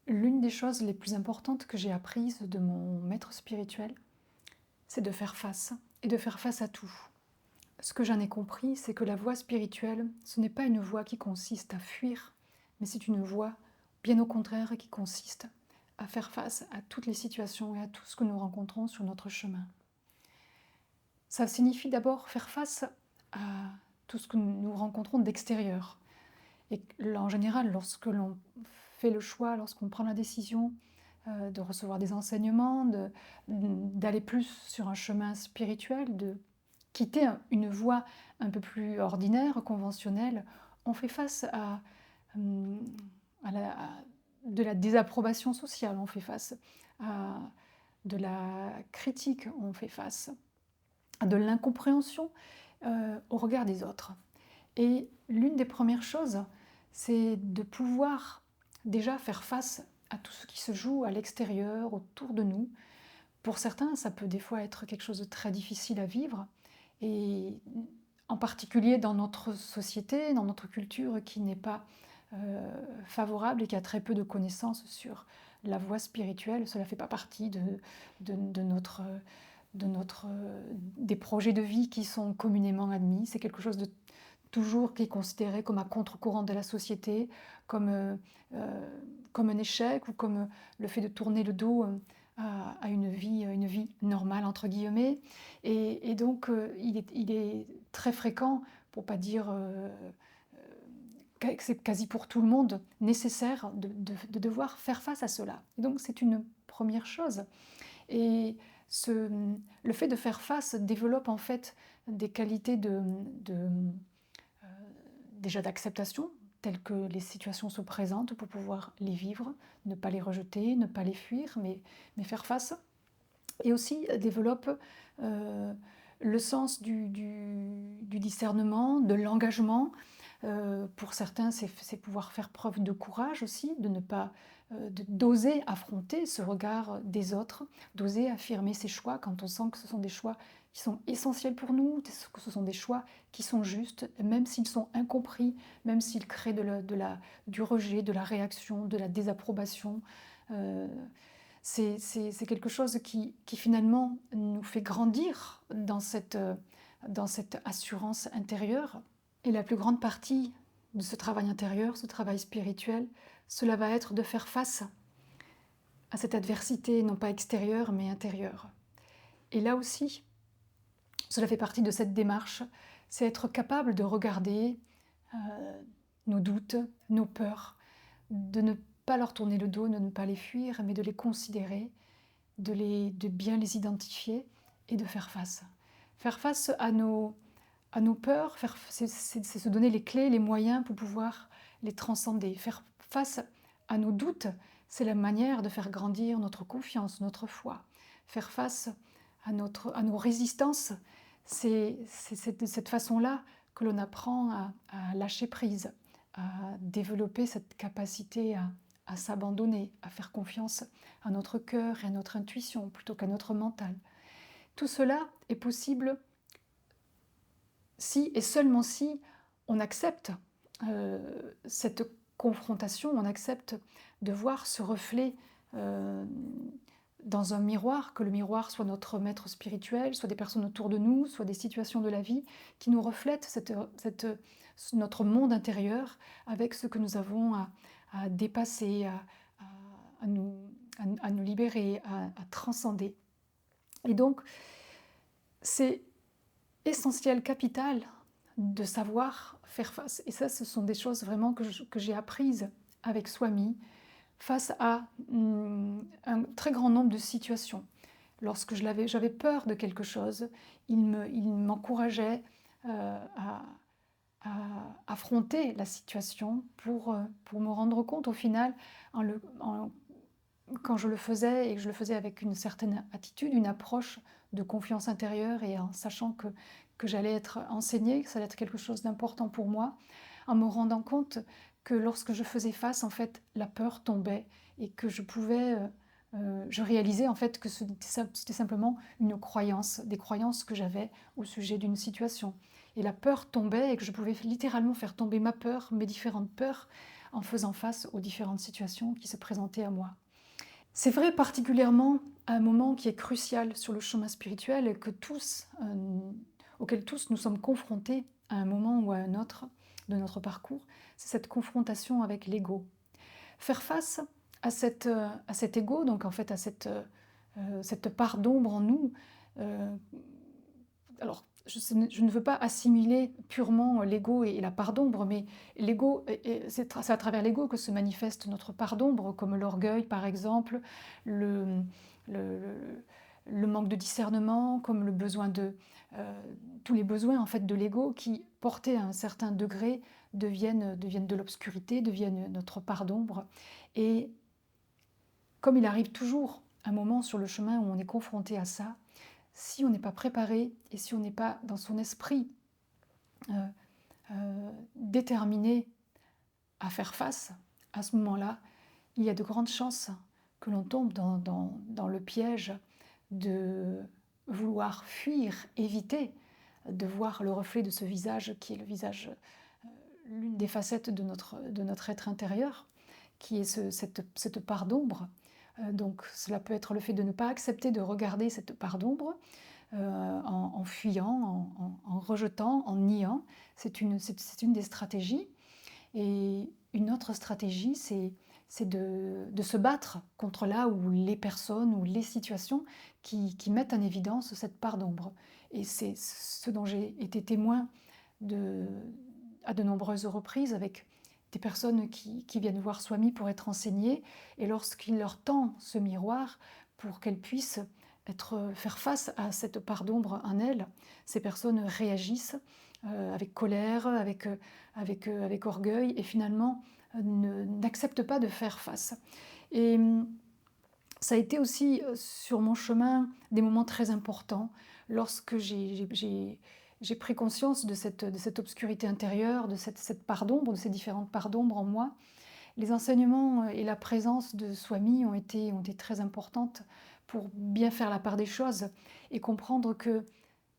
L'une des choses les plus importantes que j'ai apprises de mon maître spirituel, c'est de faire face et de faire face à tout. Ce que j'en ai compris, c'est que la voie spirituelle, ce n'est pas une voie qui consiste à fuir, mais c'est une voie, bien au contraire, qui consiste à faire face à toutes les situations et à tout ce que nous rencontrons sur notre chemin. Ça signifie d'abord faire face à tout ce que nous rencontrons d'extérieur. Et en général, lorsque l'on fait le choix, lorsqu'on prend la décision de recevoir des enseignements, d'aller plus sur un chemin spirituel, de quitter une voie un peu plus ordinaire, conventionnelle, on fait face hum, à de la désapprobation sociale, on fait face à de la critique, on fait face à de l'incompréhension au regard des autres. Et l'une des premières choses, c'est de pouvoir déjà faire face à tout ce qui se joue à l'extérieur, autour de nous. Pour certains, ça peut des fois être quelque chose de très difficile à vivre, et en particulier dans notre société, dans notre culture qui n'est pas favorable et qui a très peu de connaissances sur la voie spirituelle. Cela ne fait pas partie de notre des projets de vie qui sont communément admis. C'est quelque chose de toujours qui est considéré comme à contre-courant de la société, comme un échec ou comme le fait de tourner le dos à une vie normale, entre guillemets. Et donc, il est très fréquent, pour pas dire que c'est quasi pour tout le monde, nécessaire de devoir faire face à cela. Et donc, c'est une première chose. Et le fait de faire face développe en fait des qualités déjà d'acceptation, telles que les situations se présentent pour pouvoir les vivre, ne pas les rejeter, ne pas les fuir, mais faire face. Et aussi développe le sens du discernement, de l'engagement. Pour certains, c'est pouvoir faire preuve de courage aussi, de ne pas, d'oser affronter ce regard des autres, d'oser affirmer ses choix quand on sent que ce sont des choix qui sont essentiels pour nous, que ce sont des choix qui sont justes, même s'ils sont incompris, même s'ils créent du rejet, de la réaction, de la désapprobation. C'est quelque chose qui finalement nous fait grandir dans cette assurance intérieure. Et la plus grande partie de ce travail intérieur, ce travail spirituel, cela va être de faire face à cette adversité, non pas extérieure, mais intérieure. Et là aussi, cela fait partie de cette démarche, c'est être capable de regarder nos doutes, nos peurs, de ne pas leur tourner le dos, de ne pas les fuir, mais de les considérer, de bien les identifier et de faire face. Faire face à nos peurs, c'est se donner les clés, les moyens pour pouvoir les transcender. Faire face à nos doutes, c'est la manière de faire grandir notre confiance, notre foi. Faire face à nos résistances, c'est de cette façon-là que l'on apprend à lâcher prise, à développer cette capacité à s'abandonner, à faire confiance à notre cœur et à notre intuition plutôt qu'à notre mental. Tout cela est possible si et seulement si on accepte cette confrontation, on accepte de voir ce reflet dans un miroir, que le miroir soit notre maître spirituel, soit des personnes autour de nous, soit des situations de la vie qui nous reflètent notre monde intérieur avec ce que nous avons à dépasser, à nous libérer, à transcender. Et donc, c'est essentiel, capital, de savoir faire face. Et ça, ce sont des choses vraiment que j'ai apprises avec Swami, face à un très grand nombre de situations. Lorsque j'avais peur de quelque chose, il m'encourageait à affronter la situation pour me rendre compte au final, quand je le faisais et que je le faisais avec une certaine attitude, une approche de confiance intérieure et en sachant que j'allais être enseignée, que ça allait être quelque chose d'important pour moi, en me rendant compte que lorsque je faisais face, en fait, la peur tombait et que je réalisais en fait que c'était simplement une croyance, des croyances que j'avais au sujet d'une situation. Et la peur tombait et que je pouvais littéralement faire tomber ma peur, mes différentes peurs, en faisant face aux différentes situations qui se présentaient à moi. C'est vrai particulièrement à un moment qui est crucial sur le chemin spirituel et auquel tous nous sommes confrontés à un moment ou à un autre de notre parcours, c'est cette confrontation avec l'ego. Faire face à cet ego, donc en fait à cette part d'ombre en nous. Alors, je ne veux pas assimiler purement l'ego et la part d'ombre, mais l'ego, c'est à travers l'ego que se manifeste notre part d'ombre, comme l'orgueil par exemple, le, le, le manque de discernement, comme le besoin tous les besoins en fait de l'ego qui, portés à un certain degré, deviennent de l'obscurité, deviennent notre part d'ombre. Et comme il arrive toujours un moment sur le chemin où on est confronté à ça, si on n'est pas préparé et si on n'est pas dans son esprit déterminé à faire face, à ce moment-là, il y a de grandes chances que l'on tombe dans le piège de vouloir fuir, éviter de voir le reflet de ce visage qui est le visage, l'une des facettes de notre être intérieur, qui est cette part d'ombre. Donc cela peut être le fait de ne pas accepter de regarder cette part d'ombre, en fuyant, en rejetant, en niant. C'est une des stratégies. Et une autre stratégie, c'est de se battre contre là où les personnes ou les situations qui mettent en évidence cette part d'ombre. Et c'est ce dont j'ai été témoin à de nombreuses reprises avec des personnes qui viennent voir Swami pour être enseignées, et lorsqu'il leur tend ce miroir pour qu'elles puissent faire face à cette part d'ombre en elles, ces personnes réagissent avec colère, avec orgueil, et finalement n'acceptent pas de faire face. Et ça a été aussi sur mon chemin des moments très importants lorsque j'ai pris conscience de cette obscurité intérieure, de cette part d'ombre, de ces différentes parts d'ombre en moi. Les enseignements et la présence de Swami ont été très importantes pour bien faire la part des choses et comprendre que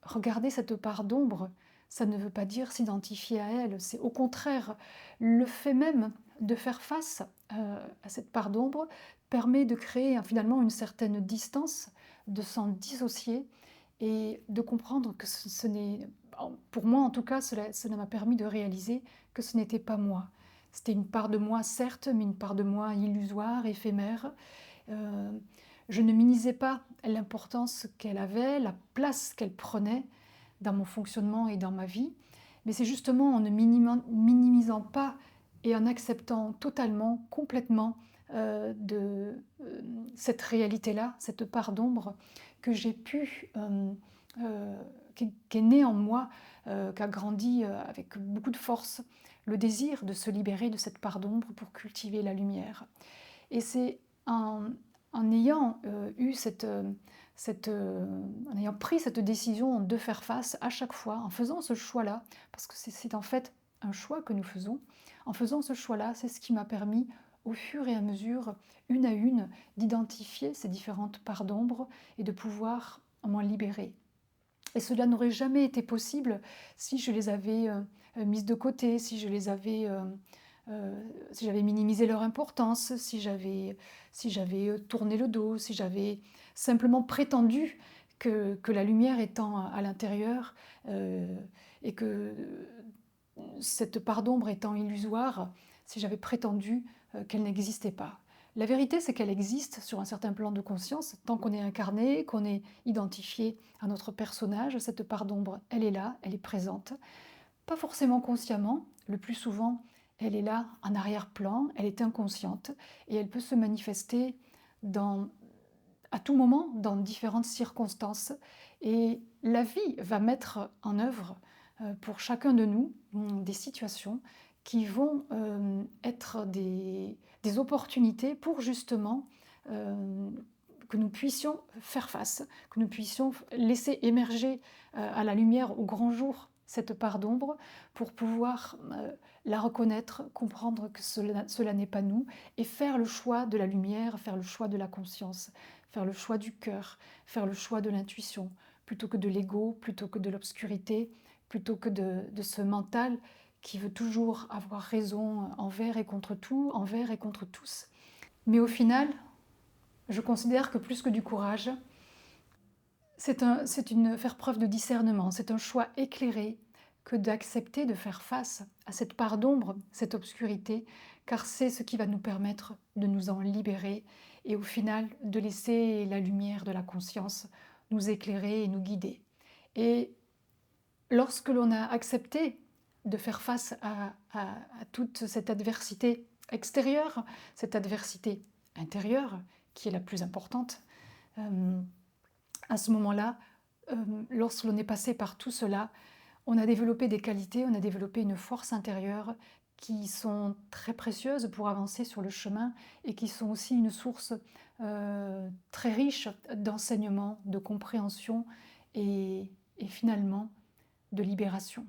regarder cette part d'ombre, ça ne veut pas dire s'identifier à elle, c'est au contraire le fait même de faire face à cette part d'ombre permet de créer finalement une certaine distance, de s'en dissocier et de comprendre que ce n'est, pour moi en tout cas, cela m'a permis de réaliser que ce n'était pas moi. C'était une part de moi certes, mais une part de moi illusoire, éphémère. Je ne minimisais pas l'importance qu'elle avait, la place qu'elle prenait dans mon fonctionnement et dans ma vie, mais c'est justement en ne minimisant pas et en acceptant totalement, complètement cette réalité-là, cette part d'ombre, que j'ai pu, qui est née en moi, qui a grandi avec beaucoup de force, le désir de se libérer de cette part d'ombre pour cultiver la lumière. Et c'est en ayant en ayant pris cette décision de faire face à chaque fois, en faisant ce choix-là, parce que c'est en fait un choix que nous faisons, en faisant ce choix-là, c'est ce qui m'a permis, au fur et à mesure, une à une, d'identifier ces différentes parts d'ombre et de pouvoir m'en libérer. Et cela n'aurait jamais été possible si je les avais mises de côté, si j'avais minimisé leur importance, si j'avais tourné le dos, si j'avais simplement prétendu que la lumière étant à l'intérieur et que cette part d'ombre étant illusoire, si j'avais prétendu qu'elle n'existait pas. La vérité, c'est qu'elle existe sur un certain plan de conscience. Tant qu'on est incarné, qu'on est identifié à notre personnage, cette part d'ombre, elle est là, elle est présente. Pas forcément consciemment, le plus souvent, elle est là en arrière-plan, elle est inconsciente et elle peut se manifester à tout moment, dans différentes circonstances. Et la vie va mettre en œuvre pour chacun de nous des situations qui vont être des opportunités pour justement que nous puissions faire face, que nous puissions laisser émerger à la lumière au grand jour cette part d'ombre pour pouvoir la reconnaître, comprendre que cela n'est pas nous et faire le choix de la lumière, faire le choix de la conscience, faire le choix du cœur, faire le choix de l'intuition, plutôt que de l'ego, plutôt que de l'obscurité, plutôt que de ce mental qui veut toujours avoir raison envers et contre tout, envers et contre tous. Mais au final, je considère que plus que du courage, faire preuve de discernement, c'est un choix éclairé que d'accepter de faire face à cette part d'ombre, cette obscurité, car c'est ce qui va nous permettre de nous en libérer et au final de laisser la lumière de la conscience nous éclairer et nous guider. Et lorsque l'on a accepté de faire face à toute cette adversité extérieure, cette adversité intérieure qui est la plus importante, à ce moment-là, lorsque l'on est passé par tout cela, on a développé des qualités, on a développé une force intérieure qui sont très précieuses pour avancer sur le chemin et qui sont aussi une source très riche d'enseignement, de compréhension et finalement de libération.